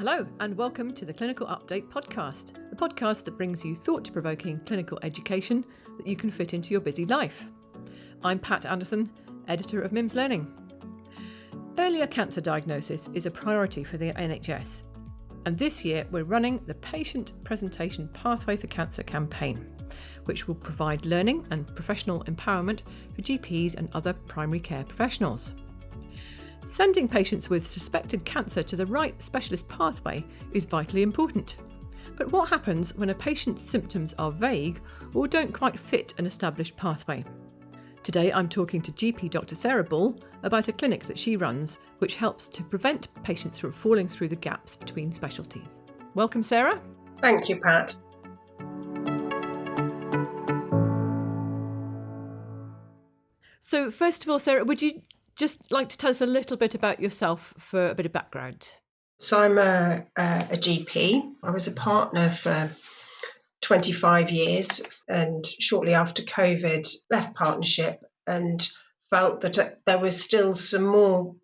Hello and welcome to the Clinical Update podcast, the podcast that brings you thought-provoking clinical education that you can fit into your busy life. I'm Pat Anderson, editor of MIMS Learning. Earlier cancer diagnosis is a priority for the NHS, and this year we're running the Patient Presentation Pathway for Cancer campaign, which will provide learning and professional empowerment for GPs and other primary care professionals. Sending patients with suspected cancer to the right specialist pathway is vitally important. But what happens when a patient's symptoms are vague or don't quite fit an established pathway? Today I'm talking to GP Dr. Sarah Bull about a clinic that she runs which helps to prevent patients from falling through the gaps between specialties. Welcome, Sarah. Thank you, Pat. So first of all, Sarah, would you just like to tell us a little bit about yourself for a bit of background? So I'm a GP. I was a partner for 25 years and shortly after COVID left partnership and felt that there was still some more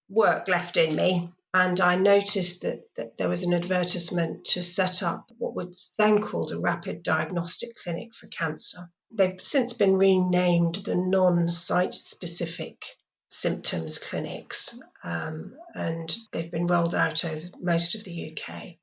work left in me. And I noticed that there was an advertisement to set up what was then called a rapid diagnostic clinic for cancer. They've since been renamed the non-site-specific symptoms clinics, and they've been rolled out over most of the UK.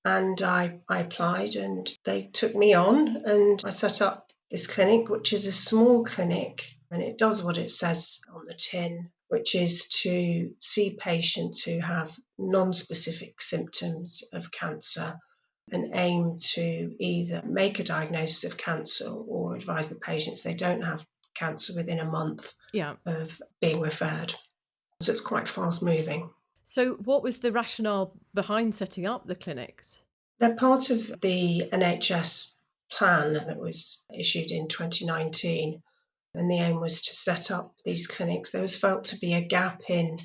And I applied and they took me on and I set up this clinic, which is a small clinic, and it does what it says on the tin, which is to see patients who have non-specific symptoms of cancer and aim to either make a diagnosis of cancer or advise the patients they don't have cancer within a month of being referred. So it's quite fast moving. So what was the rationale behind setting up the clinics? They're part of the NHS plan that was issued in 2019, and the aim was to set up these clinics. There was felt to be a gap in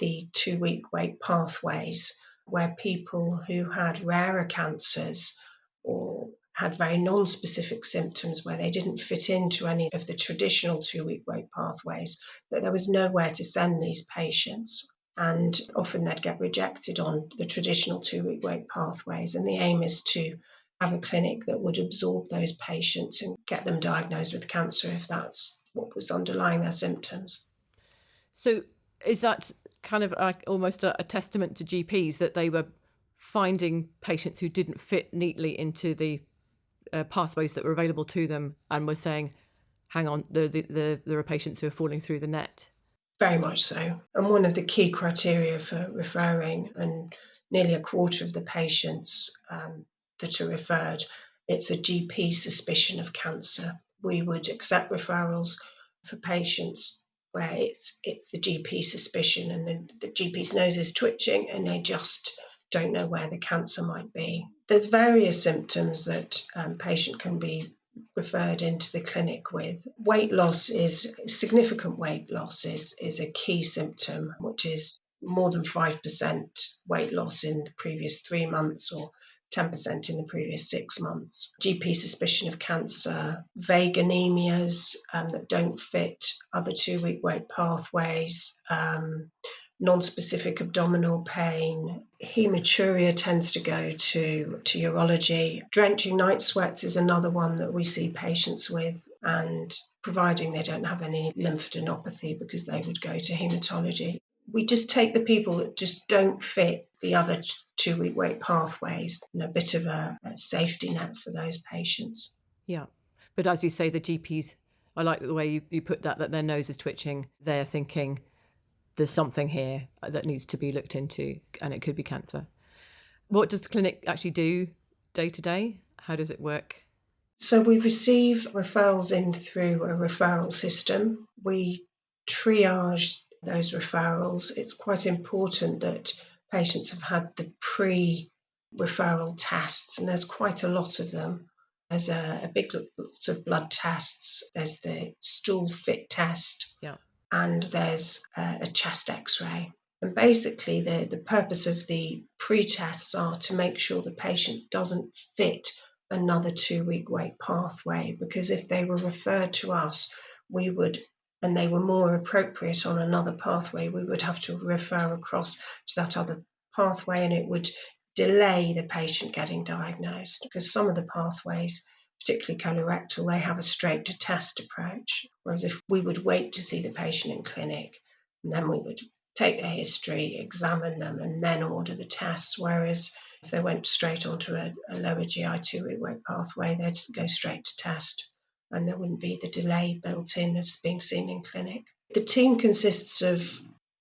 the 2-week wait pathways where people who had rarer cancers or had very non-specific symptoms where they didn't fit into any of the traditional 2-week wait pathways, that there was nowhere to send these patients. And often they'd get rejected on the traditional 2-week wait pathways. And the aim is to have a clinic that would absorb those patients and get them diagnosed with cancer if that's what was underlying their symptoms. So is that kind of like almost a testament to GPs that they were finding patients who didn't fit neatly into the pathways that were available to them and were saying, hang on, there are patients who are falling through the net? Very much so. And one of the key criteria for referring, and nearly a quarter of the patients that are referred, it's a GP suspicion of cancer. We would accept referrals for patients where it's the GP suspicion and the GP's nose is twitching and they just don't know where the cancer might be. There's various symptoms that a patient can be referred into the clinic with. Significant weight loss is a key symptom, which is more than 5% weight loss in the previous 3 months or 10% in the previous 6 months. GP suspicion of cancer, vague anemias that don't fit other 2-week wait pathways, non-specific abdominal pain. Hematuria tends to go to urology. Drenching night sweats is another one that we see patients with, and providing they don't have any lymphadenopathy, because they would go to hematology. We just take the people that just don't fit the other 2-week wait pathways, and a bit of a safety net for those patients. Yeah. But as you say, the GPs, I like the way you put that their nose is twitching. They're thinking there's something here that needs to be looked into and it could be cancer. What does the clinic actually do day to day? How does it work? So we receive referrals in through a referral system. We triage those referrals. It's quite important that patients have had the pre-referral tests, and there's quite a lot of them. There's a big lot of blood tests. There's the stool fit test. Yeah. And there's a chest x-ray. And basically the purpose of the pre-tests are to make sure the patient doesn't fit another 2-week wait pathway, because if they were referred to us, and they were more appropriate on another pathway, we would have to refer across to that other pathway, and it would delay the patient getting diagnosed, because some of the pathways, particularly colorectal, they have a straight to test approach. Whereas if we would wait to see the patient in clinic, and then we would take their history, examine them, and then order the tests. Whereas if they went straight onto a lower GI 2-week wait pathway, they'd go straight to test, and there wouldn't be the delay built in of being seen in clinic. The team consists of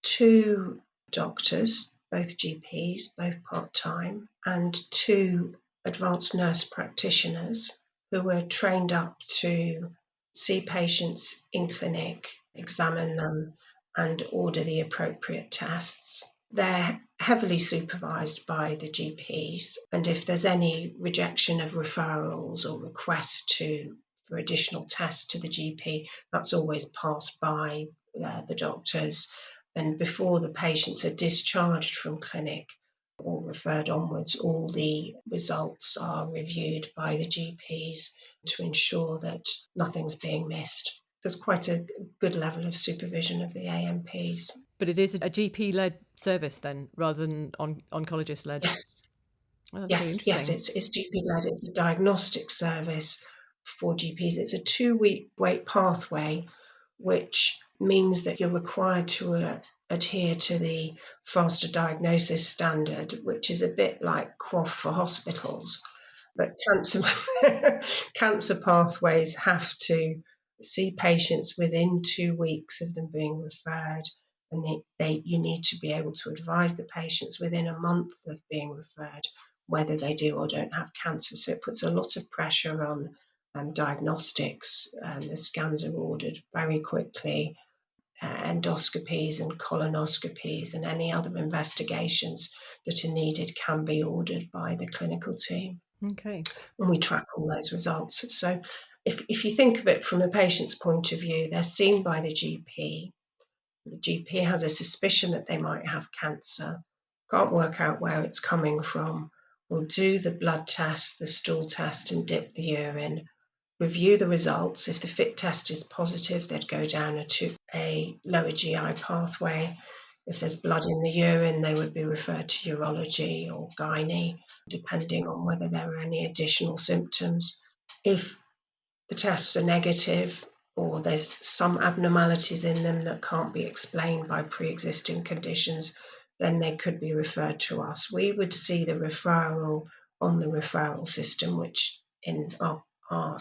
2 doctors, both GPs, both part-time, and 2 advanced nurse practitioners who were trained up to see patients in clinic, examine them, and order the appropriate tests. They're heavily supervised by the GPs, and if there's any rejection of referrals or requests for additional tests to the GP, that's always passed by the doctors. And before the patients are discharged from clinic or referred onwards, all the results are reviewed by the GPs to ensure that nothing's being missed. There's quite a good level of supervision of the AMPs. But it is a GP-led service then, rather than oncologist-led? Yes. Oh, that's really Yes, interesting. it's GP-led. It's a diagnostic service for GPs. It's a 2-week wait pathway, which means that you're required to adhere to the faster diagnosis standard, which is a bit like QOF for hospitals. But cancer pathways have to see patients within 2 weeks of them being referred, and you need to be able to advise the patients within a month of being referred whether they do or don't have cancer. So it puts a lot of pressure on diagnostics. The scans are ordered very quickly. Endoscopies and colonoscopies and any other investigations that are needed can be ordered by the clinical team. Okay. And we track all those results. So if you think of it from the patient's point of view, they're seen by the GP. The GP has a suspicion that they might have cancer, can't work out where it's coming from, will do the blood test, the stool test, and dip the urine, review the results. If the FIT test is positive, they'd go down a lower GI pathway. If there's blood in the urine, they would be referred to urology or gynae, depending on whether there are any additional symptoms. If the tests are negative or there's some abnormalities in them that can't be explained by pre-existing conditions, then they could be referred to us. We would see the referral on the referral system, which in our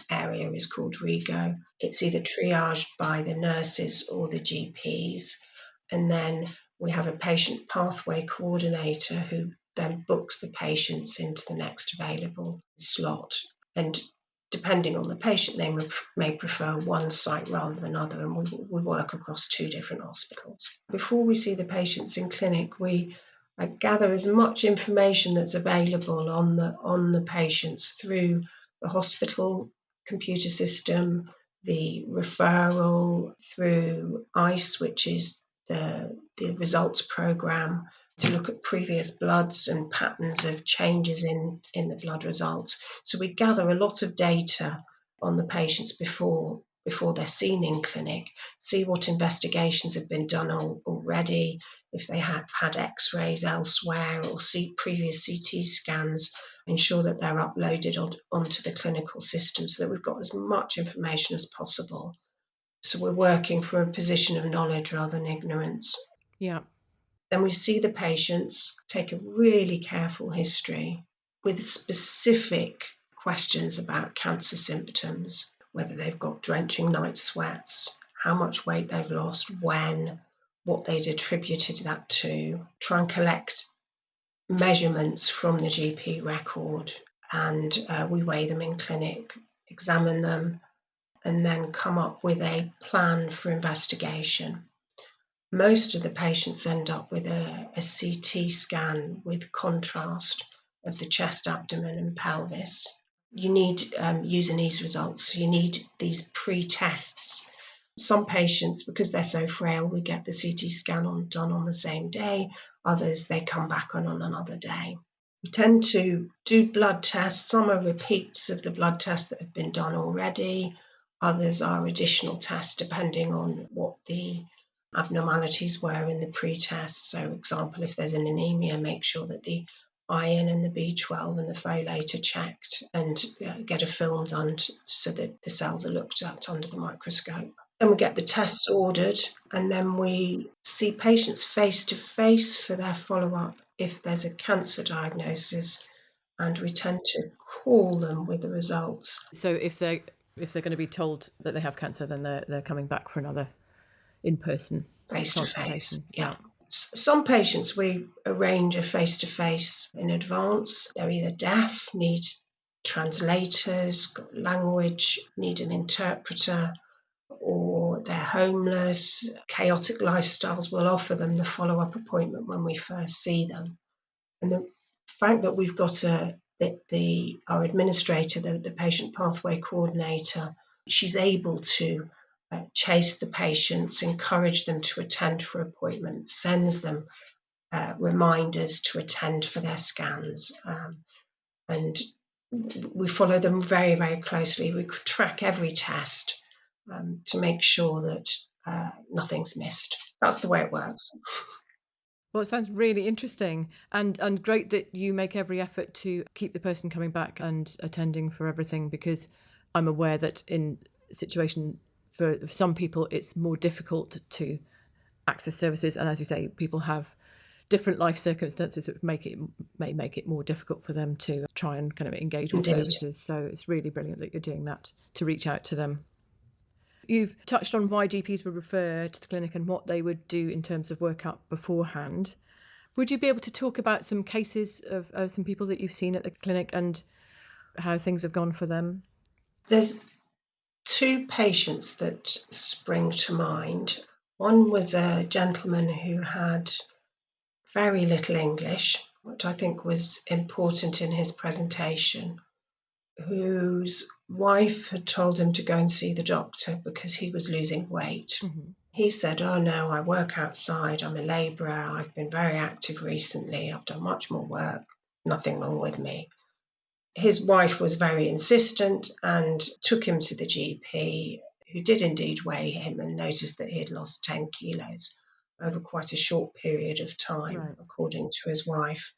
area is called REGO. It's either triaged by the nurses or the GPs, and then we have a patient pathway coordinator who then books the patients into the next available slot. And depending on the patient, they may prefer one site rather than another, and we work across 2 different hospitals. Before we see the patients in clinic, we gather as much information that's available on the patients through the hospital computer system, the referral through ICE, which is the results program, to look at previous bloods and patterns of changes in the blood results. So we gather a lot of data on the patients before they're seen in clinic, see what investigations have been done already, if they have had x-rays elsewhere or see previous CT scans, ensure that they're uploaded onto the clinical system so that we've got as much information as possible. So we're working from a position of knowledge rather than ignorance. Yeah. Then we see the patients, take a really careful history with specific questions about cancer symptoms, whether they've got drenching night sweats, how much weight they've lost, when, what they'd attributed that to, try and collect measurements from the GP record, and we weigh them in clinic, examine them, and then come up with a plan for investigation. Most of the patients end up with a CT scan with contrast of the chest, abdomen, and pelvis. You need user-needs results, so you need these pre-tests. Some patients, because they're so frail, we get the CT scan done on the same day. Others, they come back on another day. We tend to do blood tests. Some are repeats of the blood tests that have been done already. Others are additional tests depending on what the abnormalities were in the pre-test. So, example, if there's an anemia, make sure that the iron and the B12 and the folate are checked, and get a film done so that the cells are looked at under the microscope. Then we get the tests ordered, and then we see patients face to face for their follow-up if there's a cancer diagnosis, and we tend to call them with the results. So if they're going to be told that they have cancer, then they're coming back for another in-person Face-to-face, Yeah. Some patients we arrange a face-to-face in advance. They're either deaf, need translators, got language, need an interpreter, or they're homeless. Chaotic lifestyles will offer them the follow-up appointment when we first see them. And the fact that we've got our administrator, the patient pathway coordinator, she's able to chase the patients, encourage them to attend for appointments, sends them reminders to attend for their scans, and we follow them very, very closely. We track every test to make sure that nothing's missed. That's the way it works. Well, it sounds really interesting and great that you make every effort to keep the person coming back and attending for everything, because I'm aware that in situation for some people it's more difficult to access services, and as you say, people have different life circumstances that may make it more difficult for them to try and kind of engage with Indeed. services. So it's really brilliant that you're doing that to reach out to them. You've touched on why GPs would refer to the clinic and what they would do in terms of workup beforehand. Would you be able to talk about some cases of some people that you've seen at the clinic and how things have gone for them? There's 2 patients that spring to mind. One was a gentleman who had very little English, which I think was important in his presentation, whose wife had told him to go and see the doctor because he was losing weight. Mm-hmm. He said, "Oh no, I work outside, I'm a labourer, I've been very active recently, I've done much more work, nothing wrong with me." His wife was very insistent and took him to the GP, who did indeed weigh him and noticed that he had lost 10 kilos over quite a short period of time, Right. according to his wife.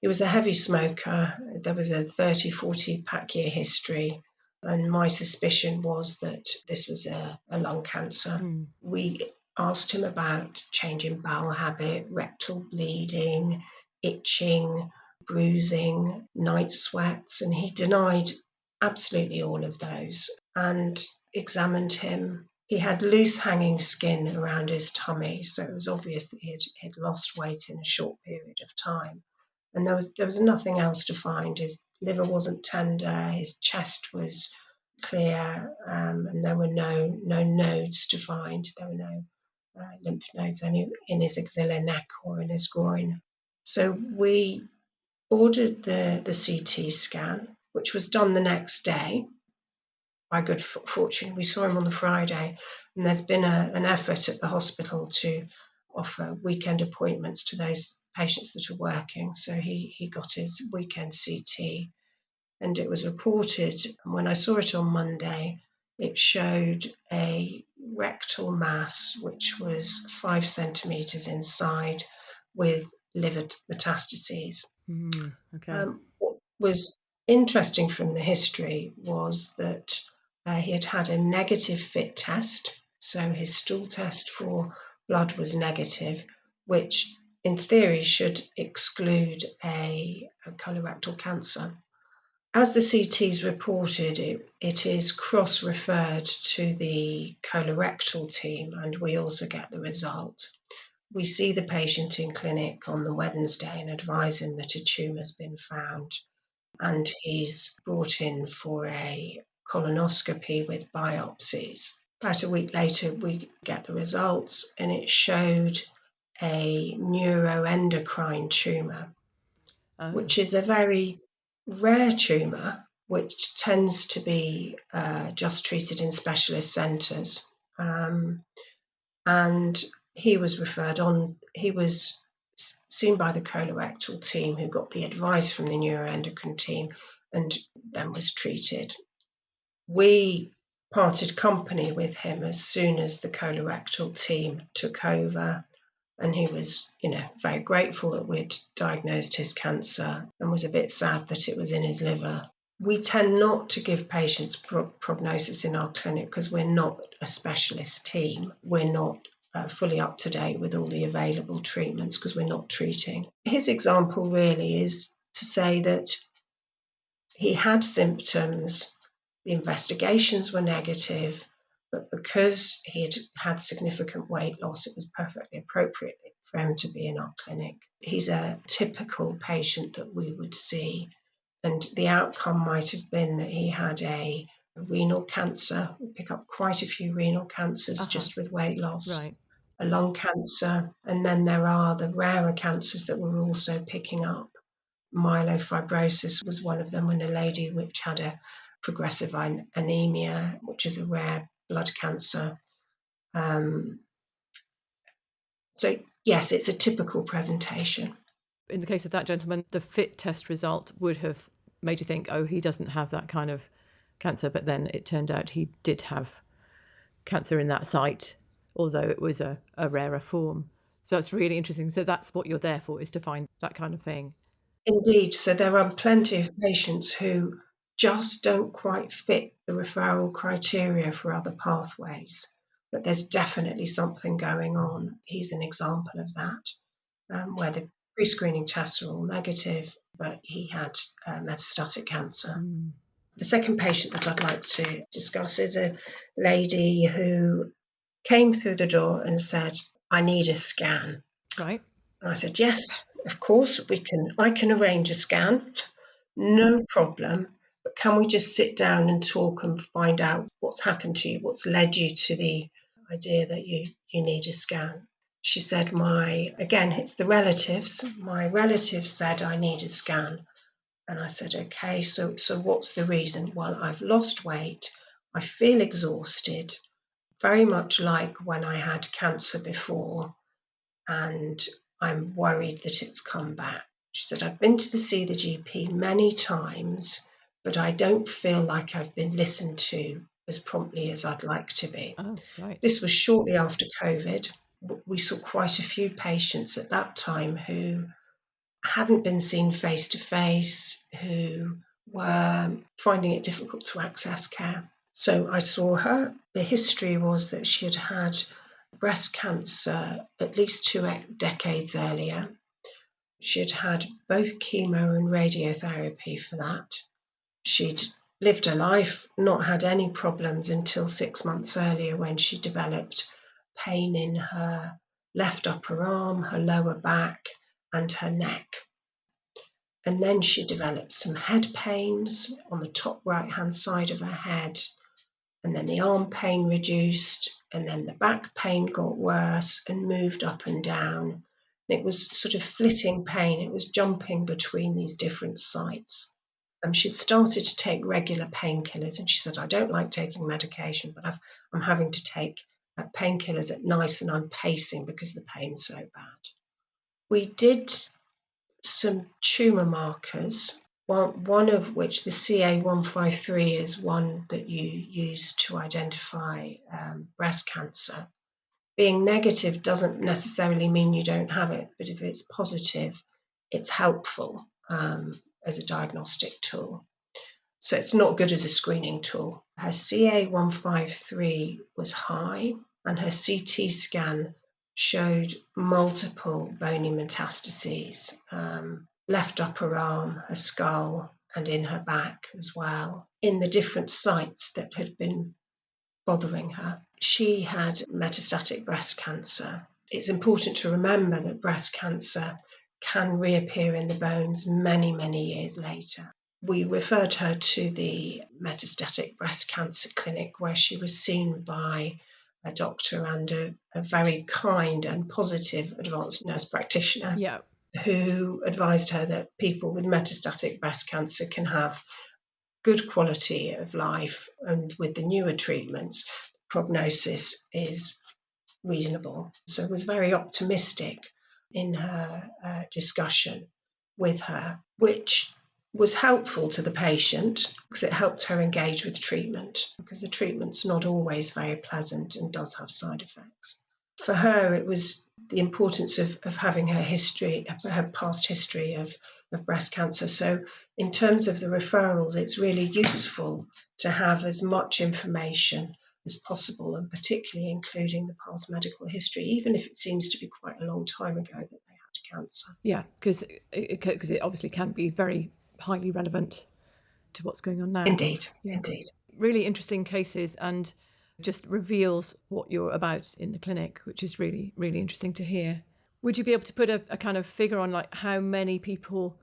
He was a heavy smoker. There was a 30-40 pack year history, and my suspicion was that this was a lung cancer. We asked him about change in bowel habit, rectal bleeding, itching, bruising, night sweats, and he denied absolutely all of those, and examined him. He had loose hanging skin around his tummy, so it was obvious that he had lost weight in a short period of time. And there was nothing else to find. His liver wasn't tender, his chest was clear, and there were no nodes to find. There were no lymph nodes in his axilla neck or in his groin. So we ordered the CT scan, which was done the next day. By good fortune, we saw him on the Friday, and there's been an effort at the hospital to offer weekend appointments to those patients that are working. So he got his weekend CT, and it was reported. And when I saw it on Monday, it showed a rectal mass which was 5 centimetres inside with liver metastases. Okay. What was interesting from the history was that he had had a negative FIT test, so his stool test for blood was negative, which in theory should exclude a colorectal cancer. As the CTs reported, it is cross-referred to the colorectal team, and we also get the result. We see the patient in clinic on the Wednesday and advise him that a tumour's been found, and he's brought in for a colonoscopy with biopsies. About a week later, we get the results, and it showed a neuroendocrine tumour, which is a very rare tumour, which tends to be just treated in specialist centres. And he was referred on, he was seen by the colorectal team, who got the advice from the neuroendocrine team and then was treated. We parted company with him as soon as the colorectal team took over, And he was, very grateful that we'd diagnosed his cancer and was a bit sad that it was in his liver. We tend not to give patients prognosis in our clinic because we're not a specialist team. We're not fully up to date with all the available treatments because we're not treating. His example really is to say that he had symptoms, the investigations were negative, but because he had had significant weight loss, it was perfectly appropriate for him to be in our clinic. He's a typical patient that we would see, and the outcome might have been that he had a renal cancer. We pick up quite a few renal cancers just with weight loss. Right. A lung cancer, and then there are the rarer cancers that we're also picking up. Myelofibrosis was one of them, when a lady which had a progressive anemia, which is a rare blood cancer. So yes, it's a typical presentation. In the case of that gentleman, the FIT test result would have made you think, oh, he doesn't have that kind of cancer, but then it turned out he did have cancer in that site, although it was a rarer form. So it's really interesting. So that's what you're there for, is to find that kind of thing. Indeed. So there are plenty of patients who just don't quite fit the referral criteria for other pathways, but there's definitely something going on. He's an example of that, where the pre-screening tests are all negative, but he had metastatic cancer. The second patient that I'd like to discuss is a lady who came through the door and said, "I need a scan." Right. And I said, "Yes, of course, I can arrange a scan, no problem. But can we just sit down and talk and find out what's happened to you? What's led you to the idea that you need a scan?" She said, again, it's the relatives. "My relative said I need a scan." And I said, "Okay, so what's the reason?" "Well, I've lost weight. I feel exhausted, very much like when I had cancer before, and I'm worried that it's come back." She said, "I've been to see the GP many times, but I don't feel like I've been listened to as promptly as I'd like to be." Oh, right. This was shortly after COVID. We saw quite a few patients at that time who hadn't been seen face to face, who were finding it difficult to access care. So I saw her. The history was that she had had breast cancer at least 2 decades earlier. She had had both chemo and radiotherapy for that. She'd lived a life, not had any problems until 6 months earlier, when she developed pain in her left upper arm, her lower back, and her neck. And then she developed some head pains on the top right-hand side of her head. And then the arm pain reduced, and then the back pain got worse and moved up and down. And it was sort of flitting pain. It was jumping between these different sites. She'd started to take regular painkillers, and she said, "I don't like taking medication, but I'm having to take painkillers at night, and I'm pacing because the pain's so bad." We did some tumour markers, one of which, the CA153, is one that you use to identify breast cancer. Being negative doesn't necessarily mean you don't have it, but if it's positive, it's helpful as a diagnostic tool. So it's not good as a screening tool. Her CA153 was high, and her CT scan showed multiple bony metastases, left upper arm, her skull, and in her back as well, in the different sites that had been bothering her. She had metastatic breast cancer. It's important to remember that breast cancer can reappear in the bones many, many years later. We referred her to the metastatic breast cancer clinic, where she was seen by a doctor and a very kind and positive advanced nurse practitioner, who advised her that people with metastatic breast cancer can have good quality of life, and with the newer treatments, prognosis is reasonable. So was very optimistic in her discussion with her, which was helpful to the patient because it helped her engage with treatment, because the treatment's not always very pleasant and does have side effects. for her, it was the importance of having her history, her past history of breast cancer. So in terms of the referrals, it's really useful to have as much information as possible, and particularly including the past medical history, even if it seems to be quite a long time ago that they had cancer. Yeah, because it obviously can be very highly relevant to what's going on now. Indeed, Yeah. indeed. Really interesting cases, and just reveals what you're about in the clinic, which is really, really interesting to hear. Would you be able to put a kind of figure on like how many people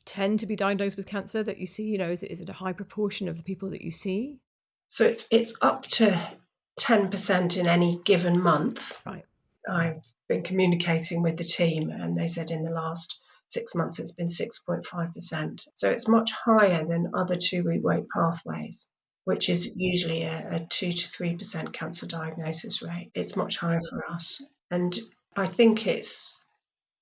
tend to be diagnosed with cancer that you see? You know, is it a high proportion of the people that you see? So it's up to 10% in any given month. Right. I've been communicating with the team, and they said in the last 6 months it's been 6.5%. So it's much higher than other 2-week wait pathways, which is usually a 2 to 3% cancer diagnosis rate. It's much higher for us. And I think it's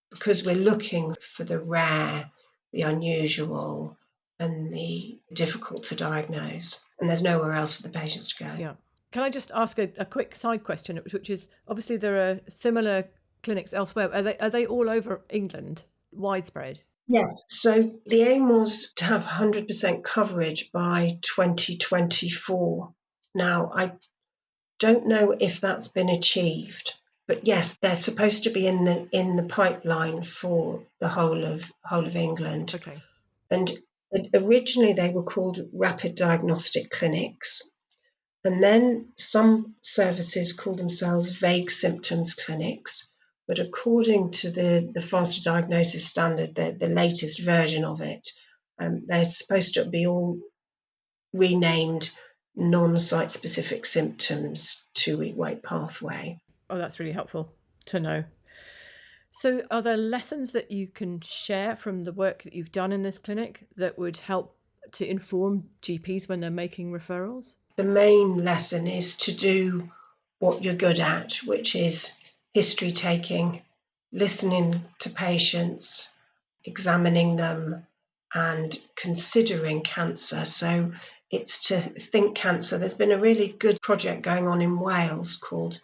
because we're looking for the rare, the unusual, and the difficult to diagnose. And there's nowhere else for the patients to go. Yeah. Can I just ask a quick side question, which is obviously there are similar clinics elsewhere. Are they all over England, widespread? Yes, so the aim was to have 100% coverage by 2024. Now, I don't know if that's been achieved, but yes, they're supposed to be in the pipeline for the whole of England. Okay. And originally they were called rapid diagnostic clinics. And then some services call themselves vague symptoms clinics. But according to the faster diagnosis standard, the latest version of it, they're supposed to be all renamed non-site specific symptoms 2-week wait pathway. Oh, that's really helpful to know. So are there lessons that you can share from the work that you've done in this clinic that would help to inform GPs when they're making referrals? The main lesson is to do what you're good at, which is history taking, listening to patients, examining them, and considering cancer. So it's to think cancer. There's been a really good project going on in Wales called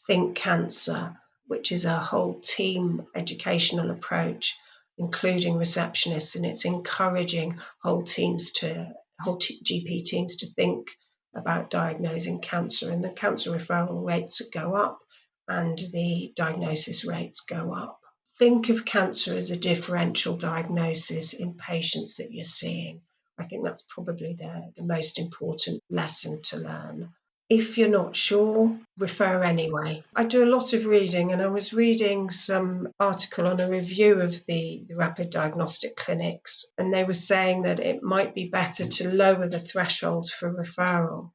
Think Cancer, which is a whole team educational approach, including receptionists, and it's encouraging whole GP teams to think about diagnosing cancer, and the cancer referral rates go up and the diagnosis rates go up. Think of cancer as a differential diagnosis in patients that you're seeing. I think that's probably the most important lesson to learn. If you're not sure, refer anyway. I do a lot of reading, and I was reading some article on a review of the rapid diagnostic clinics, and they were saying that it might be better to lower the threshold for referral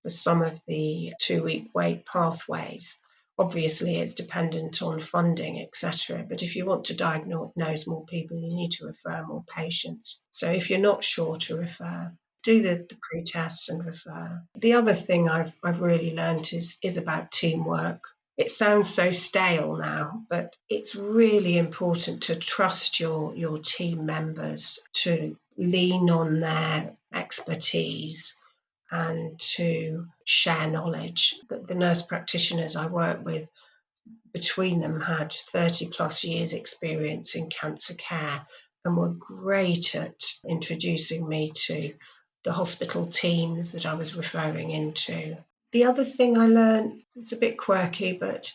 for some of the 2-week wait pathways. Obviously, it's dependent on funding, etc. But if you want to diagnose more people, you need to refer more patients. So if you're not sure to refer, do the pre-tests and refer. The other thing I've really learned is about teamwork. It sounds so stale now, but it's really important to trust your team members, to lean on their expertise and to share knowledge. The nurse practitioners I work with, between them, had 30 plus years experience in cancer care and were great at introducing me to the hospital teams that I was referring into. The other thing I learned, it's a bit quirky, but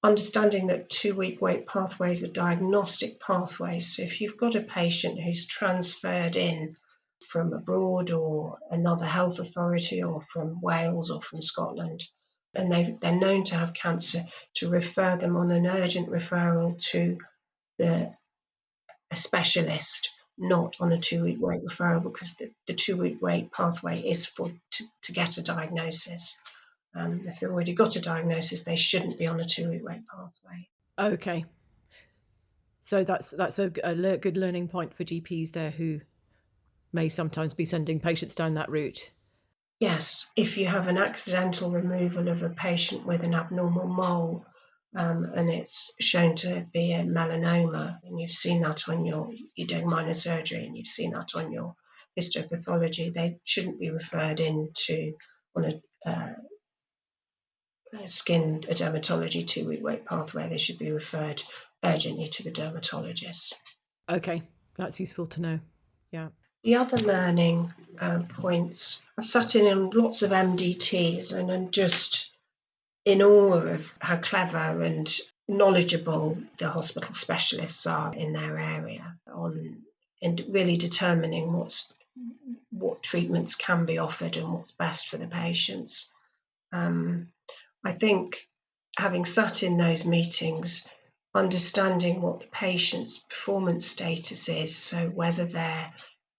understanding that 2-week wait pathways are diagnostic pathways. So if you've got a patient who's transferred in from abroad or another health authority or from Wales or from Scotland, and they're known to have cancer, to refer them on an urgent referral to a specialist, not on a 2-week wait referral, because the 2-week wait pathway is to get a diagnosis. If they've already got a diagnosis, they shouldn't be on a 2-week wait pathway. Okay. So that's a good learning point for GPs there who may sometimes be sending patients down that route. Yes, if you have an accidental removal of a patient with an abnormal mole, and it's shown to be a melanoma, and you've seen that on you're doing minor surgery, and you've seen that on your histopathology, they shouldn't be referred on a skin, a dermatology 2-week wait pathway, they should be referred urgently to the dermatologist. Okay, that's useful to know. Yeah. The other learning points, I've sat in on lots of MDTs and I'm just in awe of how clever and knowledgeable the hospital specialists are in their area and really determining what treatments can be offered and what's best for the patients. I think having sat in those meetings, understanding what the patient's performance status is, so whether they're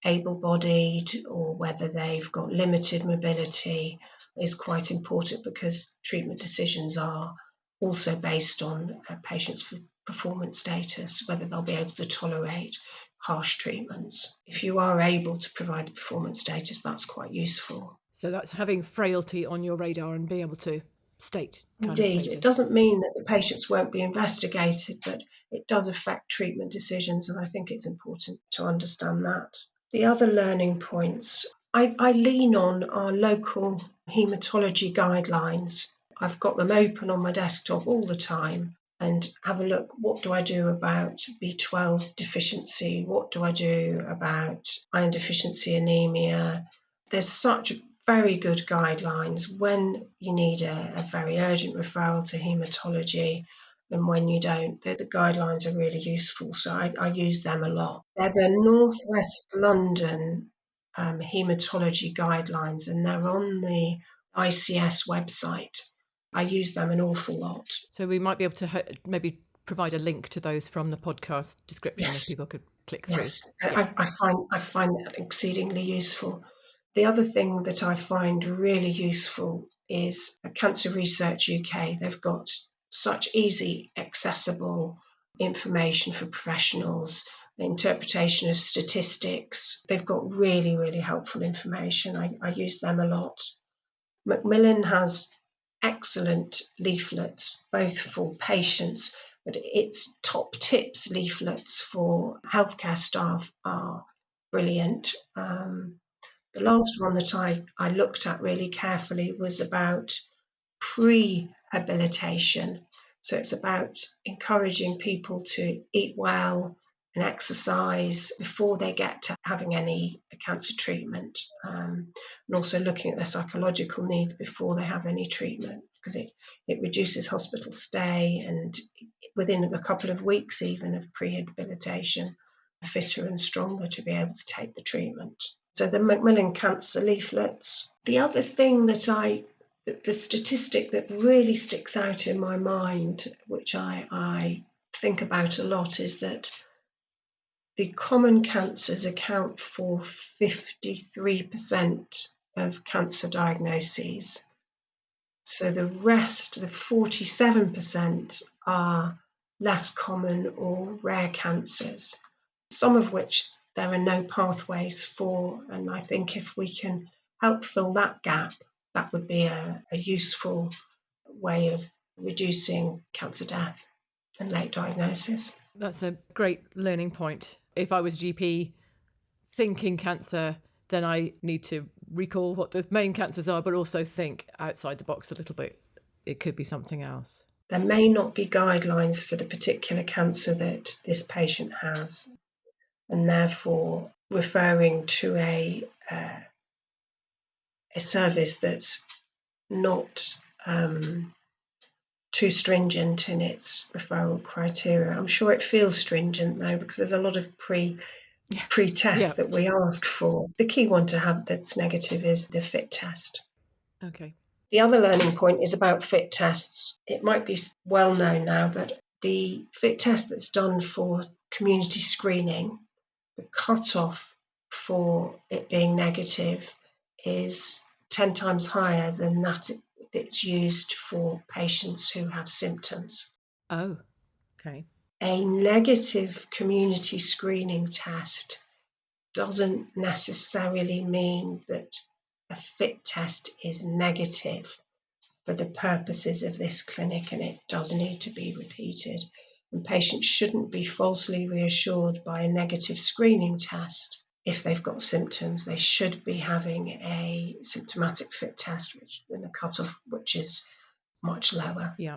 able-bodied or whether they've got limited mobility, is quite important because treatment decisions are also based on a patient's performance status, whether they'll be able to tolerate harsh treatments. If you are able to provide a performance status, that's quite useful. So that's having frailty on your radar and being able to state kind of Indeed, status. it doesn't mean that the patients won't be investigated, but it does affect treatment decisions, and I think it's important to understand that. The other learning points, I lean on our local haematology guidelines. I've got them open on my desktop all the time and have a look. What do I do about B12 deficiency? What do I do about iron deficiency anemia? There's such very good guidelines when you need a very urgent referral to haematology and when you don't. The guidelines are really useful, so I use them a lot. They're the Northwest London haematology guidelines and they're on the ICS website. I use them an awful lot. So we might be able to maybe provide a link to those from the podcast description if Yes. people could click through. Yes, Yeah. I find that exceedingly useful. The other thing that I find really useful is Cancer Research UK. They've got such easy, accessible information for professionals, interpretation of statistics. They've got really, really helpful information. I use them a lot. Macmillan has excellent leaflets, both for patients, but its top tips leaflets for healthcare staff are brilliant. The last one that I looked at really carefully was about prehabilitation. So it's about encouraging people to eat well and exercise before they get to having any cancer treatment, and also looking at their psychological needs before they have any treatment, because it reduces hospital stay and within a couple of weeks even of prehabilitation, fitter and stronger to be able to take the treatment. So the Macmillan Cancer leaflets. The other thing that the statistic that really sticks out in my mind, which I think about a lot, is that the common cancers account for 53% of cancer diagnoses. So the rest, the 47%, are less common or rare cancers, some of which there are no pathways for. And I think if we can help fill that gap, that would be a useful way of reducing cancer death and late diagnosis. That's a great learning point. If I was GP thinking cancer, then I need to recall what the main cancers are, but also think outside the box a little bit. It could be something else. There may not be guidelines for the particular cancer that this patient has, and therefore referring to a service that's not too stringent in its referral criteria. I'm sure it feels stringent though, because there's a lot of pre-tests that we ask for. The key one to have that's negative is the fit test. Okay. The other learning point is about fit tests. It might be well known now, but the fit test that's done for community screening, the cutoff for it being negative is 10 times higher than that it's used for patients who have symptoms. Oh, okay. A negative community screening test doesn't necessarily mean that a fit test is negative for the purposes of this clinic, and it does need to be repeated. And patients shouldn't be falsely reassured by a negative screening test. If they've got symptoms, they should be having a symptomatic fit test, which in the cutoff, which is much lower. Yeah.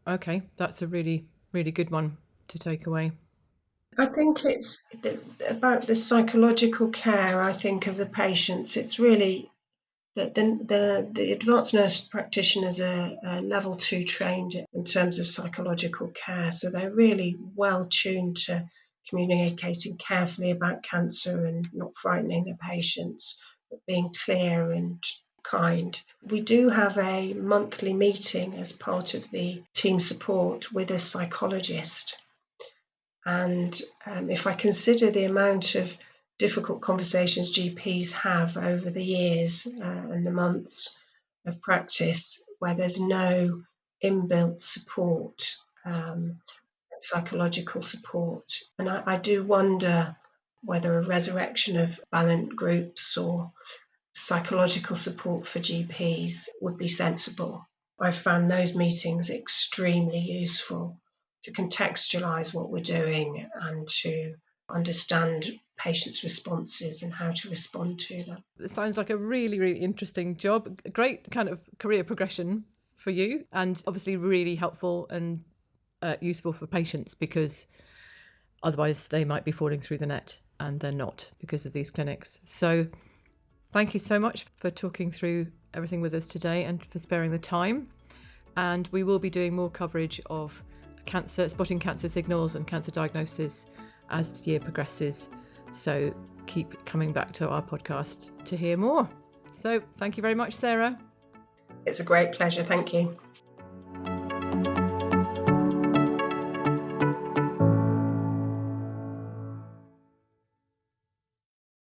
Okay, that's a really, really good one to take away. I think it's about the psychological care, I think, of the patients. It's really the advanced nurse practitioners are level 2 trained in terms of psychological care, so they're really well tuned to communicating carefully about cancer and not frightening the patients, but being clear and kind. We do have a monthly meeting as part of the team support with a psychologist. And if I consider the amount of difficult conversations GPs have over the years and the months of practice where there's no inbuilt support, psychological support, and I do wonder whether a resurrection of Ballant groups or psychological support for GPs would be sensible. I found those meetings extremely useful to contextualise what we're doing and to understand patients' responses and how to respond to them. It sounds like a really, really interesting job. A great kind of career progression for you, and obviously really helpful and useful for patients, because otherwise they might be falling through the net, and they're not because of these clinics. So thank you so much for talking through everything with us today and for sparing the time. And we will be doing more coverage of cancer, spotting cancer signals and cancer diagnosis as the year progresses. So keep coming back to our podcast to hear more. So thank you very much, Sarah. It's a great pleasure. Thank you.